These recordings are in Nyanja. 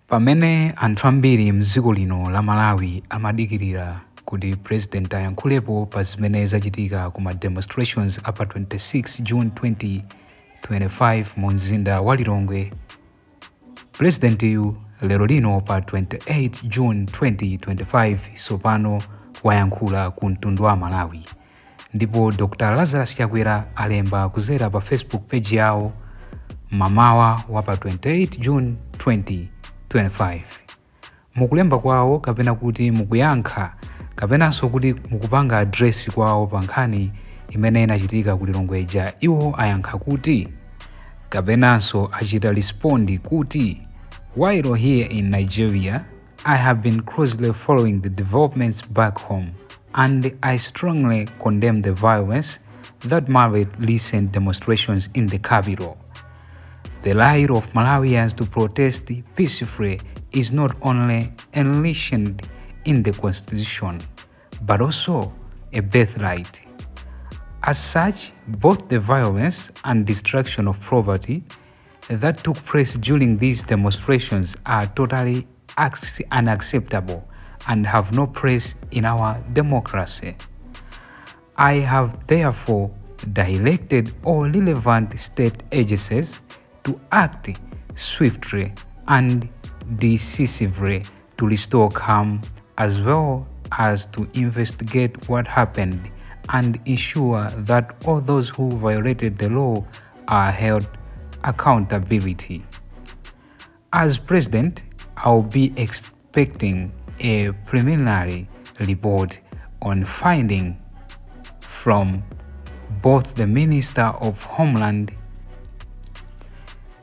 Pamene anthu ambiri m'dziko lino la Malawi amadikirira kuti President ayankhulepo pa zimene zachitika kuma demonstrations apa 26 June 2025 mu mzinda wa Lilongwe, President yu lero lino pa 28 June 2025 sopano wayankhula ku mtundu wa Malawi, ndipo Dr. Chakwera alemba kuzera pa Facebook page yawo mamawa wa pa 28 June 2025. Mukulemba kwawo kapena kuti mukuyankha kapenanso kuti mukupanga address kwawo pa nkhani imene inachitika ku Lilongwe ija, iwo ayankha kuti kapenanso achita respondi kuti while here in Nigeria, I have been closely following the developments back home and I strongly condemn the violence that marred recent demonstrations in the capital. The right of Malawians to protest peacefully is not only enshrined in the Constitution, but also a birthright. As such, both the violence and destruction of property that took place during these demonstrations are totally unacceptable and have no place in our democracy. I have therefore directed all relevant state agencies to act swiftly and decisively to restore calm, as well as to investigate what happened and ensure that all those who violated the law are held accountability. As President, I'll be expecting a preliminary report on finding from both the Minister of Homeland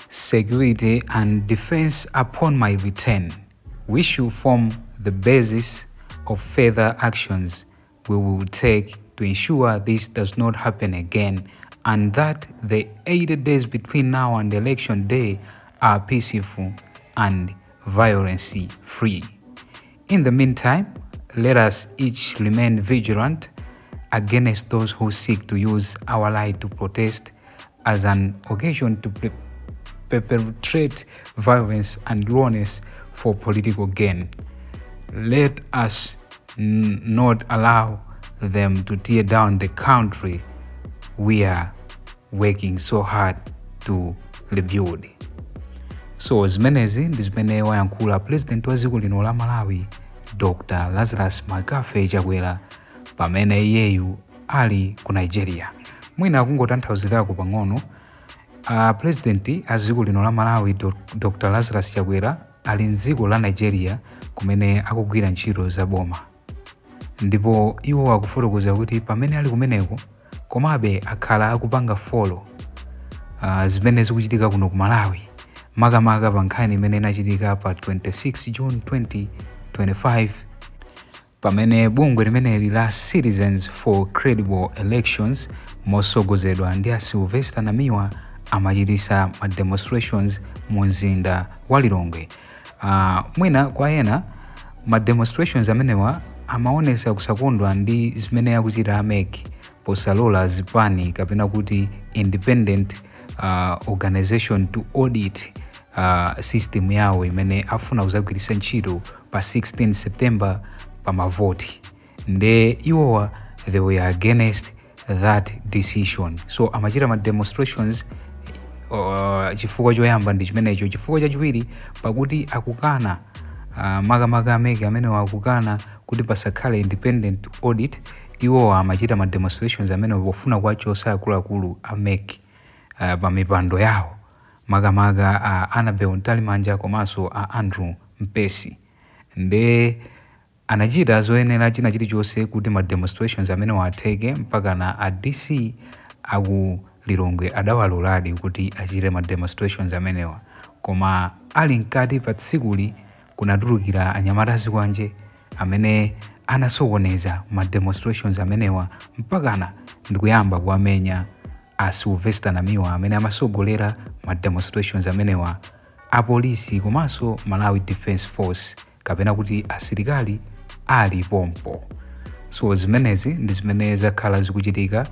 Security and Defense upon my return, which should form the basis of further actions we will take to ensure this does not happen again and that the 80 days between now and election day are peaceful and violence-free. In the meantime, let us each remain vigilant against those who seek to use our right to protest as an occasion to perpetrate violence and rawness for political gain. Let us not allow them to tear down the country we are working so hard to rebuild. So zimenezi ndi zimene wayankhula President wa dziko lino la Malawi Dr. Chakwera pamene iyeyu ali ku Nigeria. Mwina kungotanthauzirako pang'ono, President a dziko lino la Malawi Dr. Chakwera ali mdziko la Nigeria kumene akugwira ntchito za boma, ndipo iwo akufotokoza kuti pamene ali kumeneko komabe akhala akupanga follow zimene zikuchitika kuno ku Malawi, makamaka pa nkhani imene inachitika pa 26 June 2025 pamene bungwe limeneli la Citizens for Credible Elections mosogozedwa ndi a Sylvester Namiwa amachitisa ma demonstrations mu mzinda wa Lilongwe. Mwina kwa ena ma demonstrations amenewa amaonesa kusakondwa ndi zimene akuchita ameki posalola zipani kapena kuti independent organization to audit system yawo imene afuna kuzagwiritsa ntchito pa 16 September pa mavoti. Nde iwowa they were against that decision, so amachita ma demonstrations chifukwa choyamba ndi chimenecho. Chifukwa chachiwiri pakuti akukana makamaka ameki amene akukana kuti pasakhale independent audit, iwo amachita ma demonstrations amene pofuna kuwachosa akuluakulu ameki pa mipando yawo, makamaka Annabel Ntalimanja komanso Anthu Mpesi. Nde anachita zoyenera china chilichonse kuti ma demonstrations amene watheke mpaka na DC aku Lilongwe adawaloladi kuti achite ma demonstrations amenewa, koma ali mkati pa tsikuli kunatulukira anyamata zikwanje amene anasokoneza ma demonstrations amenewa mpakana ndikuyamba kuamenya a Sylvester Namiwa amene amasogolera ma demonstrations amenewa, apolisi komanso Malawi Defense Force kapena kuti asilikali ali pompo. So zimenezi ndi zimene zakhala zikuchitika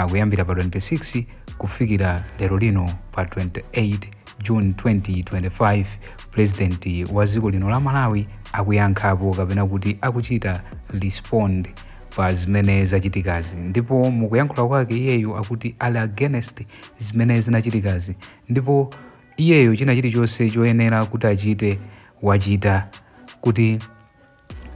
kuyambira pa 26 kufikira lero lino pa 28 June 2025 president wa dziko lino la Malawi akuyankhapo kapena kuti akuchita respond pa zimene zachitikazi, ndipo mukuyankhula kwake iyeyo akuti ali against zimene zinachitikazi, ndipo iyeyo china chilichonse choyenera kuti achite wachita, kuti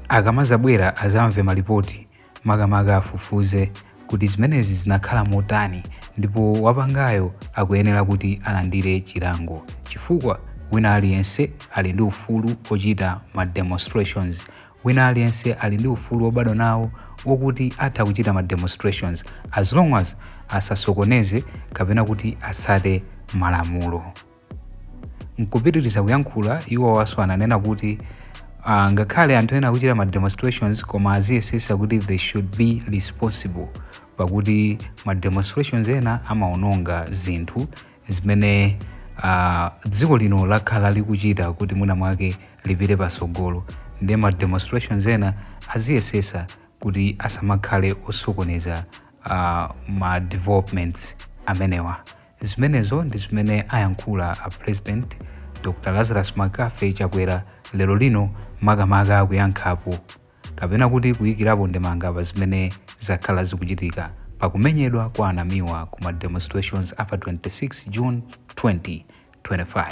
akamazabwera azamve malipoti makamaka afufuze kuti zimenezi zinakhala motani, ndipo wapangayo akuyenera kuti alandire chilango, chifukwa wina aliyense ali ndi ufulu ochita ma demonstrations, wina aliyense ali ndi ufulu wobadwa nawo wokuti atha kuchita ma demonstrations as long as asasokoneze kapena kuti asate malamulo. Nkupitiriza kuyankhula iwo waso ananena kuti ngakhale anthu ena akuchita ma demonstrations koma aziyesesa kuti they should be responsible, pakuti ma demonstrations ena amaononga zinthu zimene dziko lino lakhala likuchita kuti mwina mwake lipite pasogolo, ndi ma demonstrations ena aziyesesa kuti asamakhale osokoneza ma developments amenewa. Zimenezo ndi zimene ayankhula a president Dr. Lazarus Makafe Chakwera lero lino makamaka akuyankhapo kapena kuti kuyikirapo ndemanga pa zimene zakhala zikuchitika pakumenyedwa kwa anamiwa ku ma demonstrations apa 26 June 2025.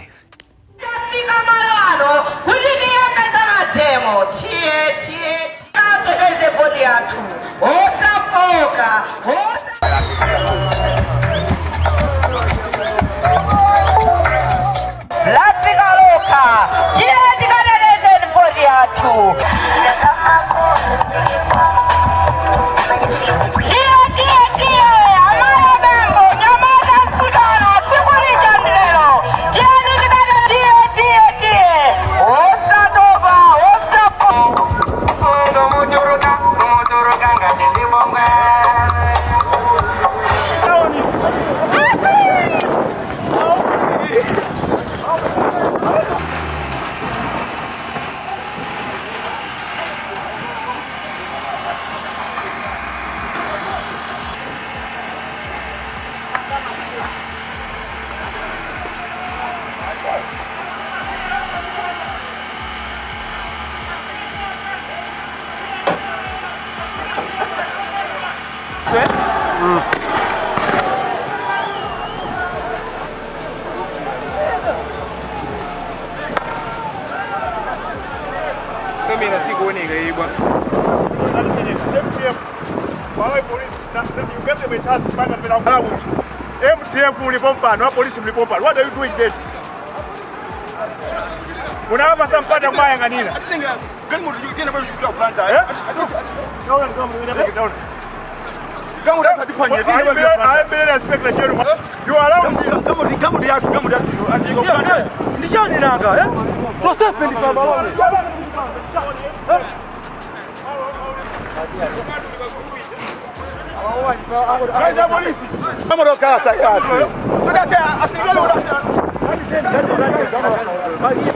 Police mlipompa. What are you doing there? Unawapa sampata mbaya nganina. Gani mtu yule ambaye yuko planta eh? Naona kama mwenye hapo down. Kama unataka tufanye nini wewe? I be respect the general. You allow this. Kama ndio yatu andiko planta. Ndishani nanga eh? Process ni baba wao. Kaza polisi. Kama ndo kasa kasi. Unataka asigale unataka. Hadi